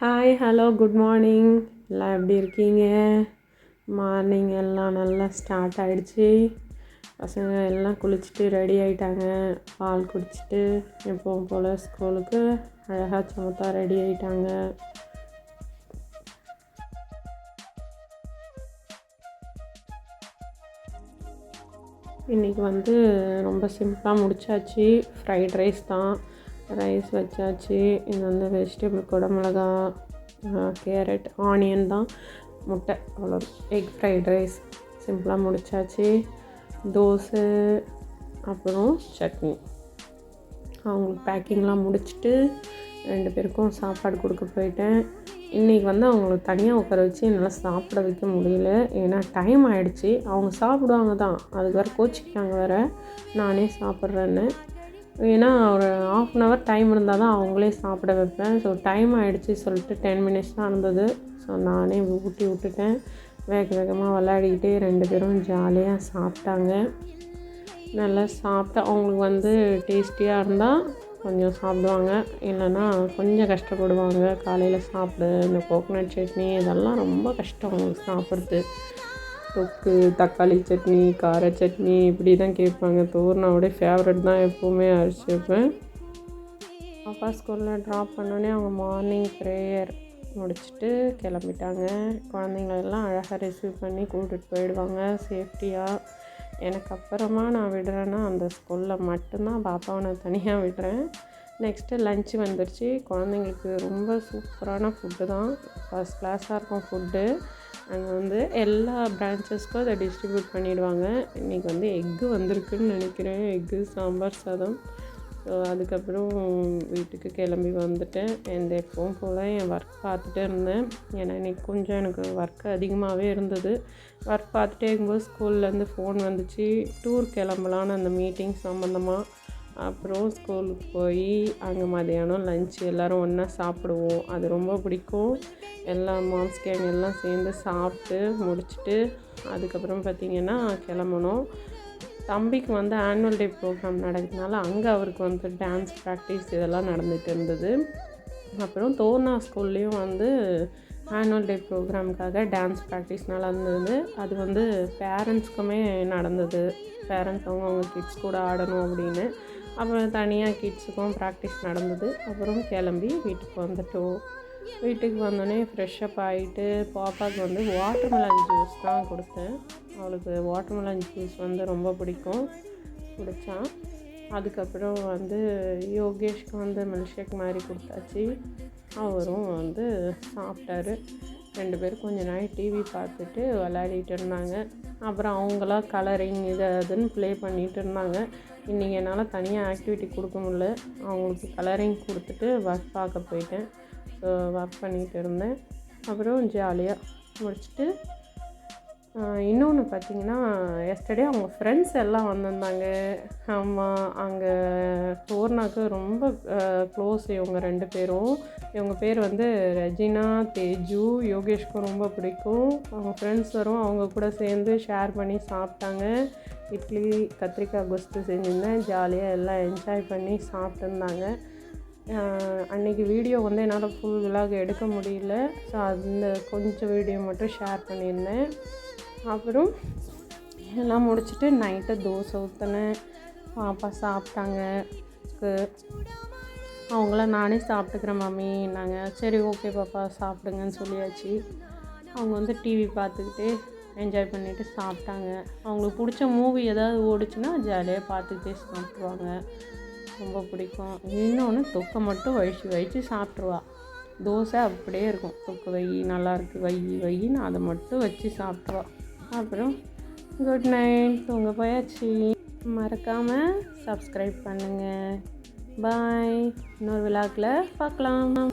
Hi hello good morning. எல்லாம் எப்படி இருக்கீங்க? மார்னிங் எல்லாம் நல்லா ஸ்டார்ட் ஆகிடுச்சி. பசங்க எல்லாம் குளிச்சுட்டு ரெடி ஆகிட்டாங்க. பால் குடிச்சிட்டு எப்பவும் போல் ஸ்கூலுக்கு அழகாக சமத்தா ரெடி ஆகிட்டாங்க. இன்றைக்கி ரொம்ப சிம்பிளாக முடிச்சாச்சு. ஃப்ரைட் ரைஸ் தான். ரைஸ் வச்சாச்சு. இது வெஜிடபிள் குடமிளகா, கேரட், ஆனியன் தான், முட்டை, அவ்வளோ. எக் ஃப்ரைட் ரைஸ் சிம்பிளாக முடிச்சாச்சு. தோசை அப்புறம் சட்னி. அவங்களுக்கு பேக்கிங்லாம் முடிச்சுட்டு 2 பேருக்கும் சாப்பாடு கொடுக்க போயிட்டேன். இன்றைக்கி அவங்களுக்கு தனியாக உட்கார வச்சு என்னால் சாப்பிட வைக்க முடியல. ஏன்னா டைம் ஆகிடுச்சி. அவங்க சாப்பிடுவாங்க தான், அதுக்கு வேறு கோச்சிக்கிட்டாங்க வேறு நானே சாப்பிட்றேன்னு. ஏன்னா ஒரு 1/2 hour டைம் இருந்தால் தான் அவங்களே சாப்பிட வைப்பேன். ஸோ டைம் ஆகிடுச்சி சொல்லிட்டு 10 minutes தான் இருந்தது. ஸோ நானே ஊட்டி விட்டுட்டேன். வேகமாக விளையாடிக்கிட்டே 2 பேரும் ஜாலியாக சாப்பிட்டாங்க. நல்லா சாப்பிட்டு அவங்களுக்கு டேஸ்டியாக இருந்தால் கொஞ்சம் சாப்பிடுவாங்க, இல்லைன்னா கொஞ்சம் கஷ்டப்படுவாங்க. காலையில் சாப்பிடு, இந்த கோகோனட் சட்னி இதெல்லாம் ரொம்ப கஷ்டம் அவங்களுக்கு சாப்பிட்றது. தொக்கு, தக்காளி சட்னி, கார சட்னி இப்படி தான் கேட்பாங்க. தோர்னாவோட ஃபேவரட் தான், எப்போவுமே அரைச்சி வைப்பேன். பாப்பா ஸ்கூலில் ட்ராப் பண்ணோன்னே அவங்க மார்னிங் ப்ரேயர் முடிச்சுட்டு கிளம்பிட்டாங்க. குழந்தைங்களெல்லாம் அழகாக ரிசீவ் பண்ணி கூப்பிட்டுட்டு போயிடுவாங்க சேஃப்டியாக. எனக்கு அப்புறமா நான் விடுறேன்னா அந்த ஸ்கூலில் மட்டும்தான் பாப்பாவை நான் தனியாக விடுறேன். நெக்ஸ்ட்டு லன்ச்சு வந்துடுச்சு. குழந்தைங்களுக்கு ரொம்ப சூப்பரான ஃபுட்டு தான். ஃபஸ்ட் கிளாஸாக இருக்கும் ஃபுட்டு. அங்கே எல்லா பிரான்ச்சஸ்க்கும் அதை டிஸ்ட்ரிபியூட் பண்ணிவிடுவாங்க. இன்றைக்கி எக்கு வந்திருக்குன்னு நினைக்கிறேன். எக்கு, சாம்பார் சாதம். ஸோ அதுக்கப்புறம் வீட்டுக்கு கிளம்பி வந்துட்டேன். எப்பவும் போல் என் ஒர்க் பார்த்துட்டே இருந்தேன். ஏன்னா இன்றைக்கி கொஞ்சம் எனக்கு ஒர்க் அதிகமாகவே இருந்தது. ஒர்க் பார்த்துட்டே இருக்கும்போது ஸ்கூல்லேருந்து ஃபோன் வந்துச்சு, டூர் கிளம்பலான்னு அந்த மீட்டிங் சம்மந்தமாக. அப்புறம் ஸ்கூலுக்கு போய் அங்கே மதியானம் லன்ச் எல்லோரும் ஒன்றா சாப்பிடுவோம். அது ரொம்ப பிடிக்கும். எல்லா மாம்ஸ் கேங் எல்லாம் சேர்ந்து சாப்பிட்டு முடிச்சுட்டு அதுக்கப்புறம் பார்த்திங்கன்னா கிளம்பணும். தம்பிக்கு ஆனுவல் டே ப்ரோக்ராம் நடக்கிறதுனால அங்கே அவருக்கு டான்ஸ் ப்ராக்டிஸ் இதெல்லாம் நடந்துகிட்டு இருந்தது. அப்புறம் தோர்னா ஸ்கூல்லேயும் ஆனுவல் டே ப்ரோக்ராமுக்காக டான்ஸ் ப்ராக்டிஸ் நடந்தது. அது பேரண்ட்ஸ்க்குமே நடந்தது. பேரண்ட்ஸ் அவங்க கிட்ஸ் கூட ஆடணும் அப்படின்னு. அப்புறம் தனியாக கிட்ஸுக்கும் ப்ராக்டிஸ் நடந்தது. அப்புறம் கிளம்பி வீட்டுக்கு வந்துட்டோம். வீட்டுக்கு வந்தோடனே ஃப்ரெஷ்ஷப் ஆகிட்டு பாப்பாவுக்கு வாட்டர்மெலன் ஜூஸ் தான் கொடுத்தேன். அவளுக்கு வாட்டர்மெலன் ஜூஸ் ரொம்ப பிடிக்கும், குடித்தான். அதுக்கப்புறம் யோகேஷ்க்கு மில்க்ஷேக் மாதிரி கொடுத்தாச்சு. அவரும் சாப்பிட்டாரு. 2 பேரும் கொஞ்ச நாள் டிவி பார்த்துட்டு விளையாடிட்டு இருந்தாங்க. அப்புறம் அவங்களாம் கலரிங் இது அதுன்னு ப்ளே பண்ணிகிட்டு இருந்தாங்க. இன்றைக்கி என்னால் தனியாக ஆக்டிவிட்டி கொடுக்க முடியல. அவங்களுக்கு கலரிங் கொடுத்துட்டு ஒர்க் பார்க்க போயிட்டேன். ஸோ ஒர்க் பண்ணிகிட்டு இருந்தேன். அப்புறம் ஜாலியாக முடிச்சுட்டு இன்னொன்று பார்த்திங்கன்னா, எஸ்டர்டே அவங்க ஃப்ரெண்ட்ஸ் எல்லாம் வந்திருந்தாங்க. ஆமாம், அங்கே தோர்னாக்கு ரொம்ப க்ளோஸ் இவங்க 2 பேரும். இவங்க பேர் ரெஜினா, தேஜு. யோகேஷ்க்கும் ரொம்ப பிடிக்கும். அவங்க ஃப்ரெண்ட்ஸ் வரும், அவங்க கூட சேர்ந்து ஷேர் பண்ணி சாப்பிட்டாங்க. இட்லி, கத்திரிக்காய் கொஸ்து செஞ்சுருந்தேன். ஜாலியாக எல்லாம் என்ஜாய் பண்ணி சாப்பிட்டுருந்தாங்க. அன்றைக்கி வீடியோ என்னால் ஃபுல் விலாக் எடுக்க முடியல. ஸோ அந்த கொஞ்சம் வீடியோ மட்டும் ஷேர் பண்ணியிருந்தேன். அப்புறம் எல்லாம் முடிச்சுட்டு நைட்டு தோசை ஊற்றினேன். பாப்பா சாப்பிட்டாங்க. அவங்கள நானே சாப்பிட்டுக்கிறேன் மம்மி நாங்கள். சரி ஓகே பாப்பா சாப்பிடுங்கன்னு சொல்லியாச்சு. அவங்க டிவி பார்த்துக்கிட்டு என்ஜாய் பண்ணிவிட்டு சாப்பிட்டாங்க. அவங்களுக்கு பிடிச்ச மூவி ஏதாவது ஓடிச்சுன்னா ஜாலியாக பார்த்துக்கிட்டே சாப்பிட்ருவாங்க. ரொம்ப பிடிக்கும். இன்னொன்று தொக்கை மட்டும் வழித்து சாப்பிட்ருவா. தோசை அப்படியே இருக்கும். தொக்கு வை, நல்லாயிருக்கு, வையின்னு அதை மட்டும் வச்சு சாப்பிட்ருவா. அப்புறம் குட் நைட், தூங்க போயாச்சு. மறக்காமல் சப்ஸ்கிரைப் பண்ணுங்கள். பாய். இன்னொரு விழாக்கில் பார்க்கலாம்.